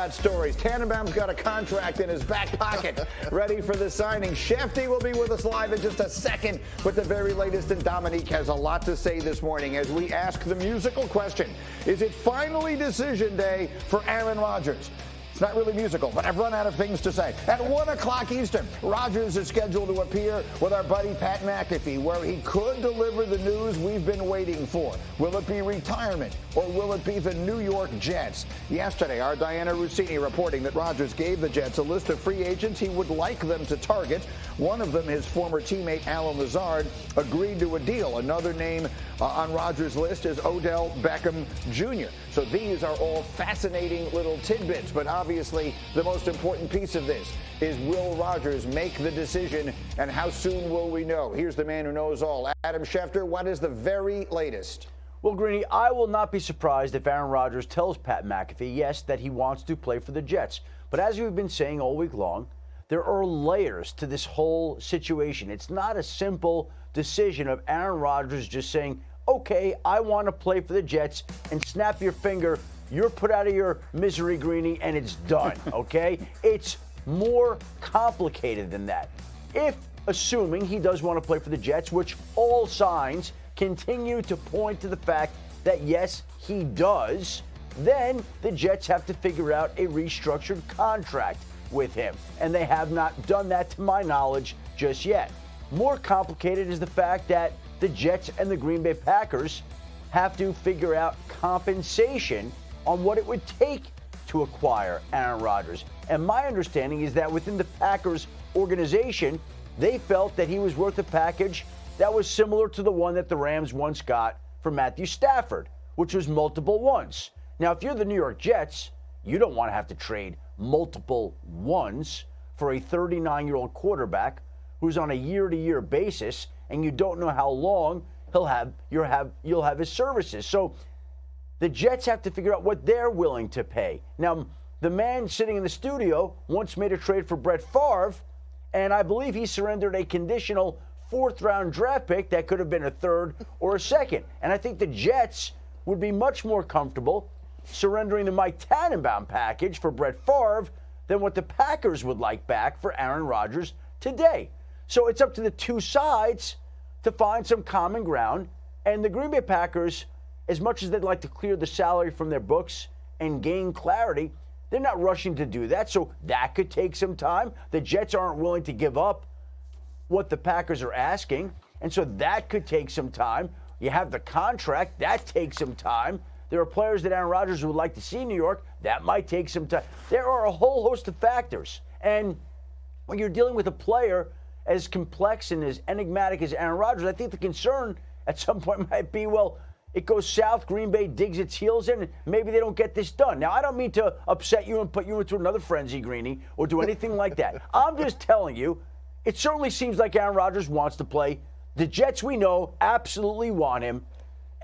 got stories. Tannenbaum's got a contract in his back pocket, ready for the signing. Schefter will be with us live in just a second with the very latest, and Dominique has a lot to say this morning as we ask the musical question. Is it finally decision day for Aaron Rodgers? It's not really musical, but I've run out of things to say. At 1 o'clock Eastern, Rodgers is scheduled to appear with our buddy Pat McAfee, where he could deliver the news we've been waiting for. Will it be retirement, or will it be the New York Jets? Yesterday, our Diana Rossini reporting that Rodgers gave the Jets a list of free agents he would like them to target. One of them, his former teammate Alan Lazard, agreed to a deal. Another name on Rodgers' list is Odell Beckham Jr. So these are all fascinating little tidbits, but obviously the most important piece of this is, will Rodgers make the decision, and how soon will we know? Here's the man who knows all. Adam Schefter, what is the very latest? Well, Greeny, I will not be surprised if Aaron Rodgers tells Pat McAfee, yes, that he wants to play for the Jets. But as we've been saying all week long, there are layers to this whole situation. It's not a simple decision of Aaron Rodgers just saying, okay, I want to play for the Jets, and snap your finger, you're put out of your misery, Greeny, and it's done, okay? It's more complicated than that. If, assuming he does want to play for the Jets, which all signs continue to point to the fact that, yes, he does, then the Jets have to figure out a restructured contract with him. And they have not done that, to my knowledge, just yet. More complicated is the fact that the Jets and the Green Bay Packers have to figure out compensation on what it would take to acquire Aaron Rodgers. And my understanding is that within the Packers organization, they felt that he was worth a package that was similar to the one that the Rams once got for Matthew Stafford, which was multiple ones. Now, if you're the New York Jets, you don't want to have to trade multiple ones for a 39-year-old quarterback who's on a year-to-year basis, and you don't know how long you'll have his services. So the Jets have to figure out what they're willing to pay. Now, the man sitting in the studio once made a trade for Brett Favre, and I believe he surrendered a conditional fourth-round draft pick that could have been a third or a second. And I think the Jets would be much more comfortable surrendering the Mike Tannenbaum package for Brett Favre than what the Packers would like back for Aaron Rodgers today. So it's up to the two sides to find some common ground. And the Green Bay Packers, as much as they'd like to clear the salary from their books and gain clarity, they're not rushing to do that. So that could take some time. The Jets aren't willing to give up what the Packers are asking, and so that could take some time. You have the contract. That takes some time. There are players that Aaron Rodgers would like to see in New York. That might take some time. There are a whole host of factors. And when you're dealing with a player as complex and as enigmatic as Aaron Rodgers, I think the concern at some point might be, well, it goes south, Green Bay digs its heels in, and maybe they don't get this done. Now, I don't mean to upset you and put you into another frenzy, Greeny, or do anything like that. I'm just telling you, it certainly seems like Aaron Rodgers wants to play. The Jets, we know, absolutely want him.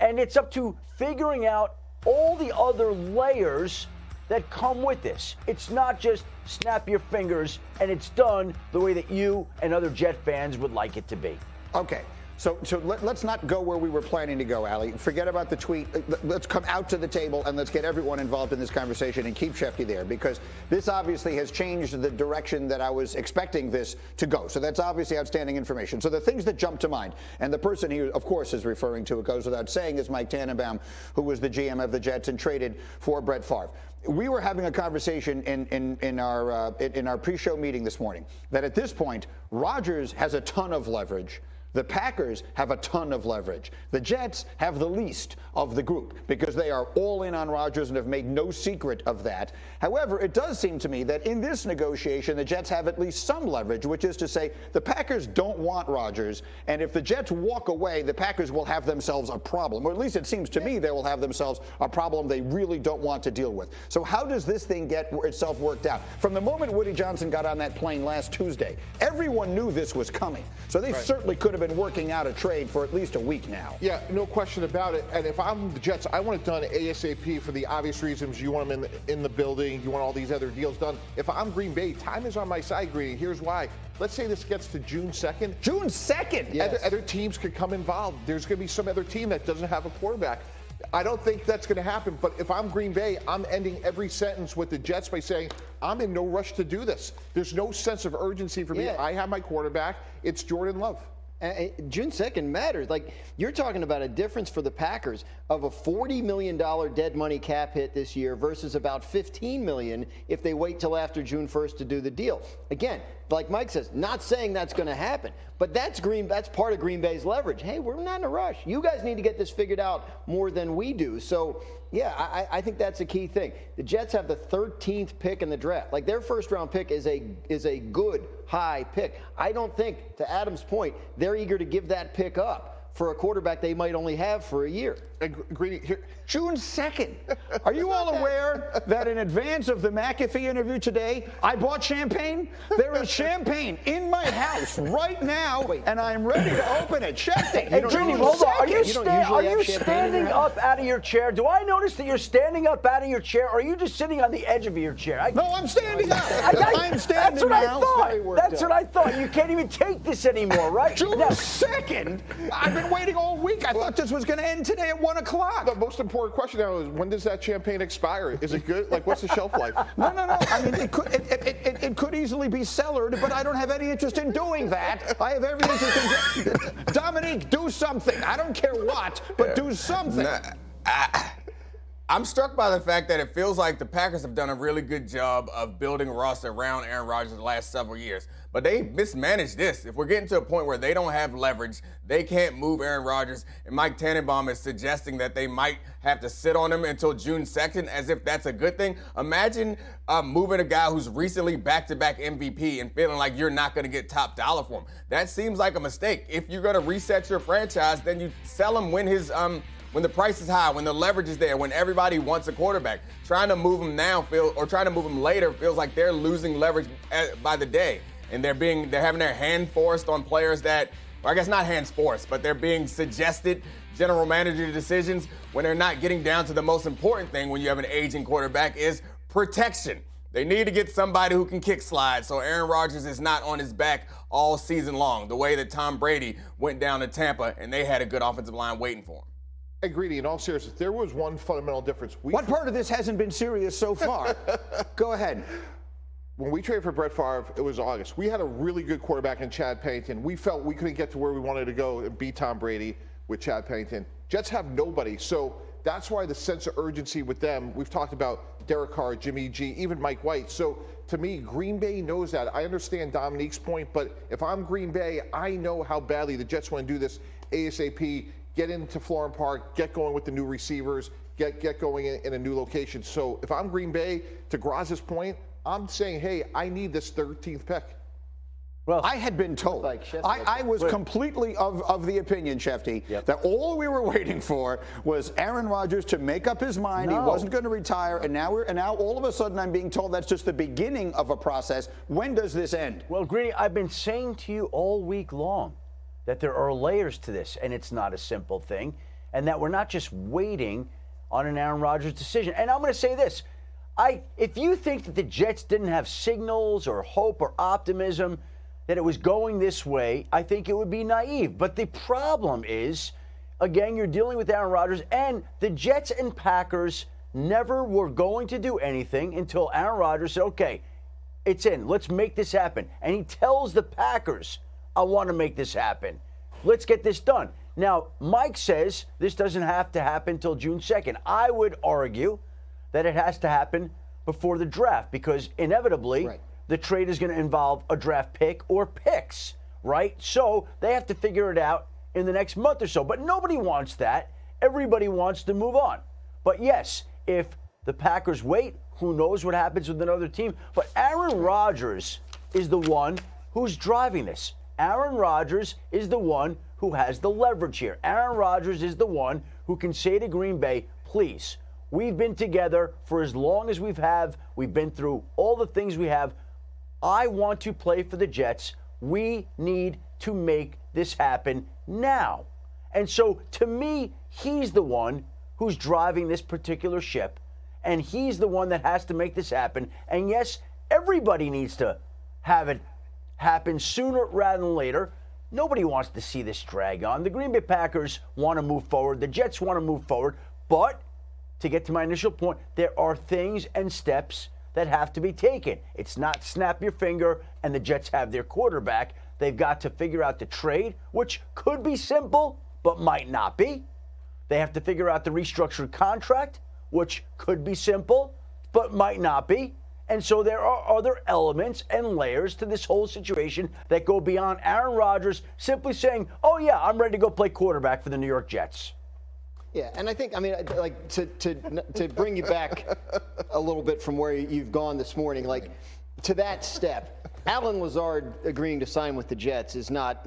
And it's up to figuring out all the other layers that come with this. It's not just snap your fingers and it's done the way that you and other Jet fans would like it to be. Okay. So let's not go where we were planning to go, Allie. Forget about the tweet. Let's come out to the table and let's get everyone involved in this conversation and keep Schefter there, because this obviously has changed the direction that I was expecting this to go. So that's obviously outstanding information. So the things that jump to mind, and the person he, of course, is referring to, it goes without saying, is Mike Tannenbaum, who was the GM of the Jets and traded for Brett Favre. We were having a conversation in our pre-show meeting this morning that at this point, Rodgers has a ton of leverage. The Packers have a ton of leverage. The Jets have the least of the group because they are all in on Rodgers and have made no secret of that. However, it does seem to me that in this negotiation, the Jets have at least some leverage, which is to say the Packers don't want Rodgers, and if the Jets walk away, the Packers will have themselves a problem, or at least it seems to me they will have themselves a problem they really don't want to deal with. So how does this thing get itself worked out? From the moment Woody Johnson got on that plane last Tuesday, everyone knew this was coming. So they certainly could have been working out a trade for at least a week now. Yeah, no question about it. And if I'm the Jets, I want it done ASAP for the obvious reasons. You want them in the building. You want all these other deals done. If I'm Green Bay, time is on my side, Greeny. Here's why. Let's say this gets to June 2nd. June 2nd? Yes. Other teams could come involved. There's going to be some other team that doesn't have a quarterback. I don't think that's going to happen. But if I'm Green Bay, I'm ending every sentence with the Jets by saying, I'm in no rush to do this. There's no sense of urgency for me. Yeah. I have my quarterback. It's Jordan Love. June 2nd matters. Like, you're talking about a difference for the Packers of a $40 million dead money cap hit this year versus about $15 million if they wait till after June 1st to do the deal. Again, like Mike says, not saying that's going to happen, but that's part of Green Bay's leverage. Hey, we're not in a rush. You guys need to get this figured out more than we do. So, yeah, I think that's a key thing. The Jets have the 13th pick in the draft. Like, their first-round pick is a good, high pick. I don't think, to Adam's point, they're eager to give that pick up for a quarterback they might only have for a year. Greedy, here. June 2nd. Are you all aware that in advance of the McAfee interview today, I bought champagne? There is champagne in my house right now, and I'm ready to open it. Schefter, Hey, Greeny, hold on. Are you have champagne in standing your up out of your chair? Do I notice that you're standing up out of your chair, or are you just sitting on the edge of your chair? No, I'm standing up. I'm standing That's what now. I thought. That's what I thought. You can't even take this anymore, right? June Now, 2nd? I've been waiting all week. I thought this was going to end today at 1 o'clock. The most important question now is, when does that champagne expire? Is it good? Like, what's the shelf life? No. I mean, it could easily be cellared, but I don't have any interest in doing that. I have every interest in Dominique, do something. I don't care what, but do something. I'm struck by the fact that it feels like the Packers have done a really good job of building a roster around Aaron Rodgers the last several years. But they mismanaged this. If we're getting to a point where they don't have leverage, they can't move Aaron Rodgers, and Mike Tannenbaum is suggesting that they might have to sit on him until June 2nd, as if that's a good thing. Imagine moving a guy who's recently back-to-back MVP and feeling like you're not going to get top dollar for him. That seems like a mistake. If you're going to reset your franchise, then you sell him when when the price is high, when the leverage is there, when everybody wants a quarterback. Trying to move him now trying to move him later feels like they're losing leverage by the day. And they're having their hand forced on players that, or I guess not hands forced, but they're being suggested general manager decisions when they're not getting down to the most important thing when you have an aging quarterback is protection. They need to get somebody who can kick slide so Aaron Rodgers is not on his back all season long, the way that Tom Brady went down to Tampa and they had a good offensive line waiting for him. Hey, Greedy, in all seriousness, there was one fundamental difference. What part of this hasn't been serious so far? Go ahead. When we traded for Brett Favre, it was August. We had a really good quarterback in Chad Pennington. We felt we couldn't get to where we wanted to go and beat Tom Brady with Chad Pennington. Jets have nobody, so that's why the sense of urgency with them, we've talked about Derek Carr, Jimmy G, even Mike White. So to me, Green Bay knows that. I understand Dominique's point, but if I'm Green Bay, I know how badly the Jets want to do this ASAP, get into Florham Park, get going with the new receivers, get going in a new location. So if I'm Green Bay, to Graz's point, I'm saying, hey, I need this 13th pick. Well, I had been told. I was completely of the opinion, Schefter, that all we were waiting for was Aaron Rodgers to make up his mind. He wasn't going to retire, and now all of a sudden I'm being told that's just the beginning of a process. When does this end? Well, Greeny, I've been saying to you all week long that there are layers to this, and it's not a simple thing, and that we're not just waiting on an Aaron Rodgers decision. And I'm going to say this. If you think that the Jets didn't have signals or hope or optimism that it was going this way, I think it would be naive. But the problem is, again, you're dealing with Aaron Rodgers, and the Jets and Packers never were going to do anything until Aaron Rodgers said, okay, it's in. Let's make this happen. And he tells the Packers, I want to make this happen. Let's get this done. Now, Mike says this doesn't have to happen until June 2nd. I would argue that it has to happen before the draft because inevitably the trade is going to involve a draft pick or picks, right? So they have to figure it out in the next month or so. But nobody wants that. Everybody wants to move on. But yes, if the Packers wait, who knows what happens with another team. But Aaron Rodgers is the one who's driving this. Aaron Rodgers is the one who has the leverage here. Aaron Rodgers is the one who can say to Green Bay, please, we've been together for as long as we've been through all the things we have. I want to play for the Jets. We need to make this happen now. And so, to me, he's the one who's driving this particular ship, and he's the one that has to make this happen. And yes, everybody needs to have it happen sooner rather than later. Nobody wants to see this drag on. The Green Bay Packers want to move forward. The Jets want to move forward. But to get to my initial point, there are things and steps that have to be taken. It's not snap your finger and the Jets have their quarterback. They've got to figure out the trade, which could be simple, but might not be. They have to figure out the restructured contract, which could be simple, but might not be. And so there are other elements and layers to this whole situation that go beyond Aaron Rodgers simply saying, oh, yeah, I'm ready to go play quarterback for the New York Jets. Yeah, and I think, I mean, like to bring you back a little bit from where you've gone this morning, like to that step, Alan Lazard agreeing to sign with the Jets is not